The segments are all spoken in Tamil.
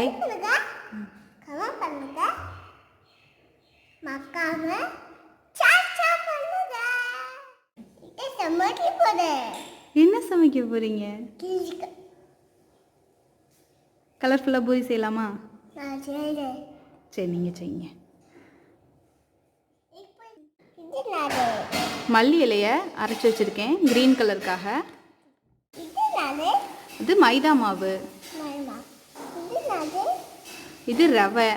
லைக் கமெண்ட் பண்ணுங்க மறக்காம சப்ஸ்கிரைப் பண்ணுங்க. இத சமைக்க போறேன். என்ன சமைக்க போறீங்க? கிழிக்க கலர்ஃபுல்லாக பூரி செய்யலாமா? நான் செய்றேன். சரி நீங்கள் செய்யுங்க. இது நானே. மல்லி இலையை அரைச்சி வச்சுருக்கேன் க்ரீன் கலருக்காக. இது நானே. இது மைதா மாவு. மாமா. இது நானே. இது ரவை.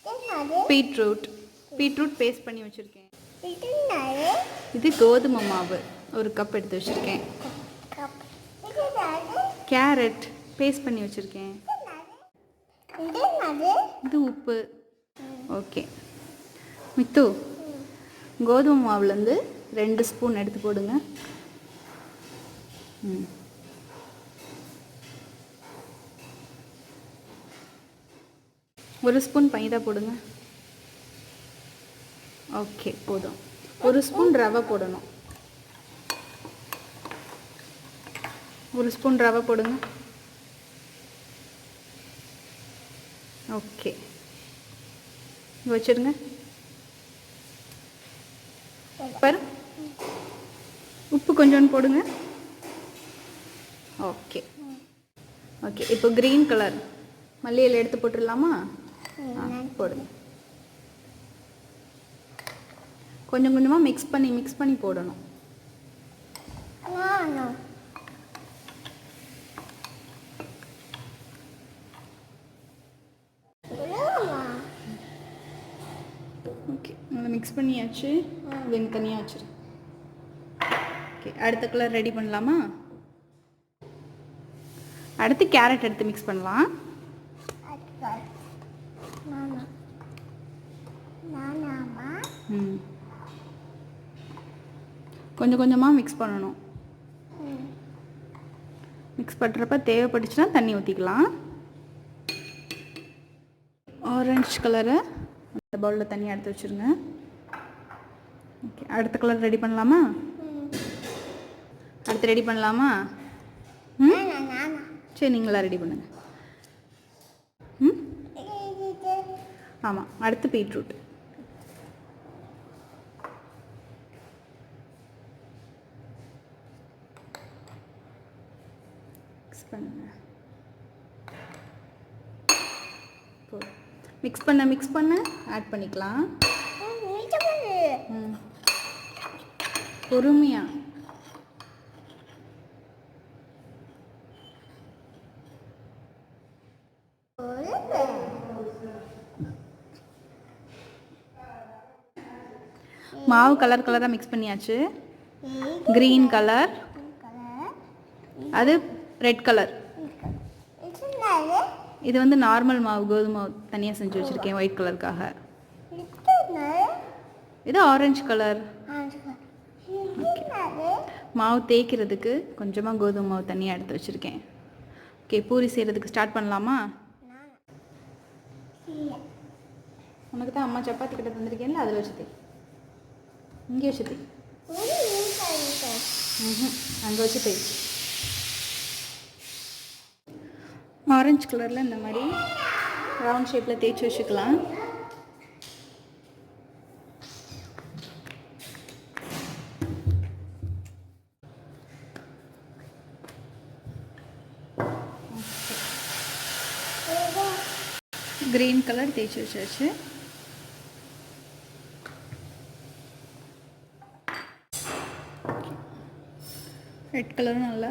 இது நானே. பீட்ரூட் பேஸ்ட் பண்ணி வச்சுருக்கேன். இது நானே. இது கோதுமை மாவு 1 கப் எடுத்து வச்சுருக்கேன். இது நானே. கேரட் பேஸ்ட் பண்ணி வச்சுருக்கேன். இது நானே. இது உப்பு. ஓகே மித்து, கோதுமை மாவுலேருந்து 2 ஸ்பூன் எடுத்து போடுங்க. ம் 1 ஸ்பூன் மைதா போடுங்க. ஓகே போதும். 1 ஸ்பூன் ரவை போடணும். 1 ஸ்பூன் ரவை போடுங்க. ஓகே இங்கே வச்சுருங்க. பாரு, உப்பு கொஞ்சோண்டு போடுங்க. ஓகே ஓகே இப்போ க்ரீன் கலர் மல்லி இலை எடுத்து போட்டுடலாமா? போடுங்க. கொஞ்சம் கொஞ்சமாக மிக்ஸ் பண்ணி போடணும். ஓகே நல்லா மிக்ஸ் பண்ணியாச்சு. வெங்க தனியாக வச்சிரு. ஓகே அடுத்த கலர் ரெடி பண்ணலாமா? அடுத்து கேரட் எடுத்து மிக்ஸ் பண்ணலாம். ம் கொஞ்சம் கொஞ்சமாக மிக்ஸ் பண்ணணும். மிக்ஸ் பண்ணுறப்ப தேவைப்பட்டுச்சுன்னா தண்ணி ஊற்றிக்கலாம். ஆரஞ்சு கலரை அந்த பவுலில் தண்ணி எடுத்து வச்சுருங்க. ஓகே அடுத்த கலர் ரெடி பண்ணலாமா? அடுத்து ரெடி பண்ணலாமா? சரி நீங்களாம் ரெடி பண்ணுங்க. ஆமாம் அடுத்து பீட்ரூட். மிக்ஸ் பண்ண ஆட் பண்ணிக்கலாம். பொறுமையா மாவு கலராக மிக்ஸ் பண்ணியாச்சு. க்ரீன் கலர், அது ரெட் கலர். இது வந்து நார்மல் மாவு, கோதுமை மாவு தனியாக செஞ்சு வச்சுருக்கேன் ஒயிட் கலருக்காக. இது ஆரஞ்சு கலர். மாவு தேய்க்கிறதுக்கு கொஞ்சமாக கோதுமை மாவு தனியாக எடுத்து வச்சுருக்கேன். ஓகே பூரி செய்கிறதுக்கு ஸ்டார்ட் பண்ணலாமா? உனக்கு தான் அம்மா சப்பாத்தி கிட்ட தந்திருக்கேன்ல, அதில் வச்சுதே. இங்கே வச்சுதே. அங்கே வச்சுதே. ஆரஞ்சு கலரில் இந்த மாதிரி ரவுண்ட் ஷேப்பில் தேய்ச்சி வச்சுக்கலாம். க்ரீன் கலர் தேய்ச்சி வச்சாச்சு. ரெட் கலரும் நல்லா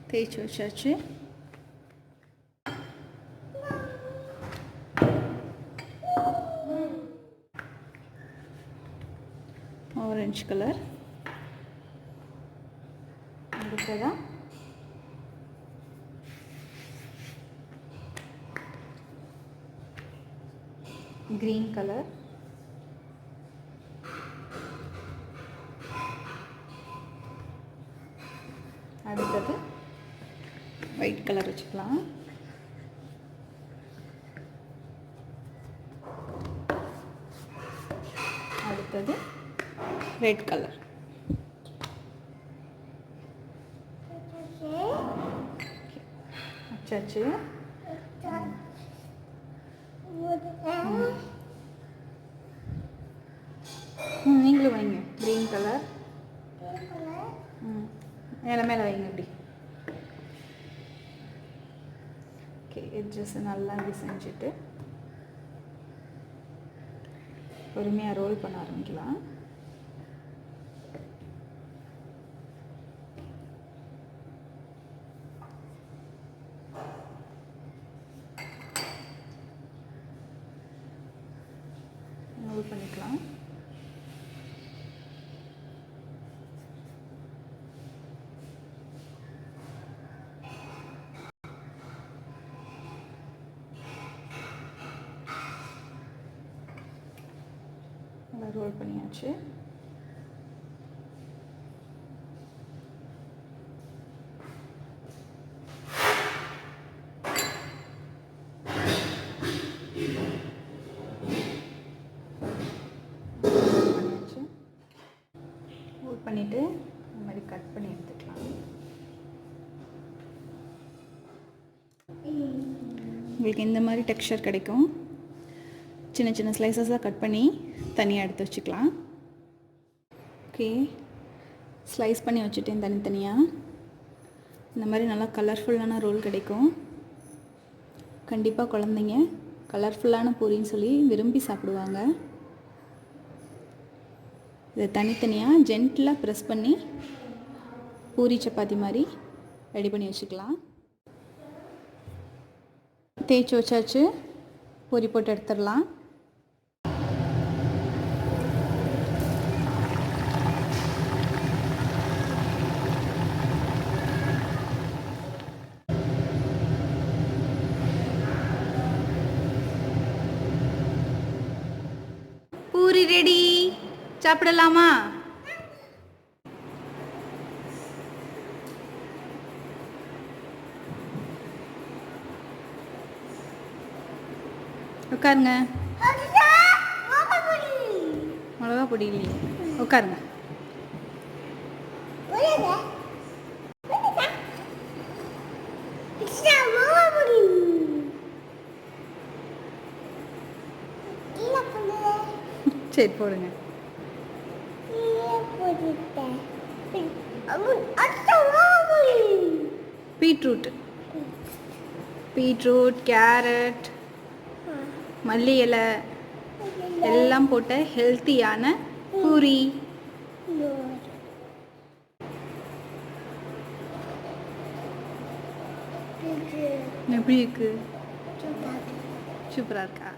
தேய்ச்சி வச்சாச்சு. Orange colour. அடுத்ததா க்ரீன் கலர். அடுத்தது ஒயிட் கலர் வச்சுக்கலாம். அடுத்தது ரெட் கலர். வச்சாச்சு. நீங்களும் வைங்க. Green colour. மேலே மேலே வைங்க அப்படி. ஓகே, எட்ஜஸ் நல்லா இப்படி செஞ்சுட்டு பொறுமையாக ரோல் பண்ண ஆரம்பிக்கலாம். ரோல் பண்ணிக்கலாம். நல்லா ரோல் பண்ணியாச்சு. ரோல் பண்ணிவிட்டு இந்த மாதிரி கட் பண்ணி எடுத்துக்கலாம். உங்களுக்கு இந்த மாதிரி டெக்ஸ்சர் கிடைக்கும். சின்ன சின்ன ஸ்லைசஸாக கட் பண்ணி தனியாக எடுத்து வச்சுக்கலாம். ஓகே, ஸ்லைஸ் பண்ணி வச்சுட்டேன் தனித்தனியாக. இந்த மாதிரி நல்லா கலர்ஃபுல்லான ரோல் கிடைக்கும். கண்டிப்பாக குழந்தைங்க கலர்ஃபுல்லான பூரின்னு சொல்லி விரும்பி சாப்பிடுவாங்க. இதை தனித்தனியாக ஜென்டிலாக ப்ரெஸ் பண்ணி பூரி சப்பாத்தி மாதிரி ரெடி பண்ணி வச்சுக்கலாம். தேய்ச்சி வச்சாச்சு. பூரி போட்டு எடுத்துடலாம். பூரி ரெடி. சாப்பிடலாமா? உட்காருங்க. மிளகா பொடி இல்லையே. உட்காருங்க. சரி போடுங்க. பீட்ரூட், பீட்ரூட், கேரட், மல்லி இலை எல்லாம் போட்ட ஹெல்த்தியான பூரி. எப்படி இருக்கு? சூப்பராக இருக்கா?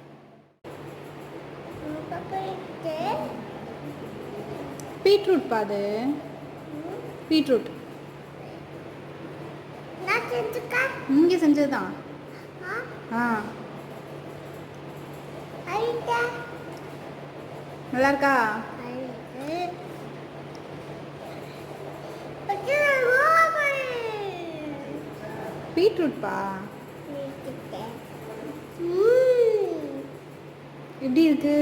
பீட்ரூட் பாது. பீட்ரூட் இங்கே செஞ்சது தான். நல்லா இருக்கா? பீட்ரூட் பா. எப்படி இருக்கு?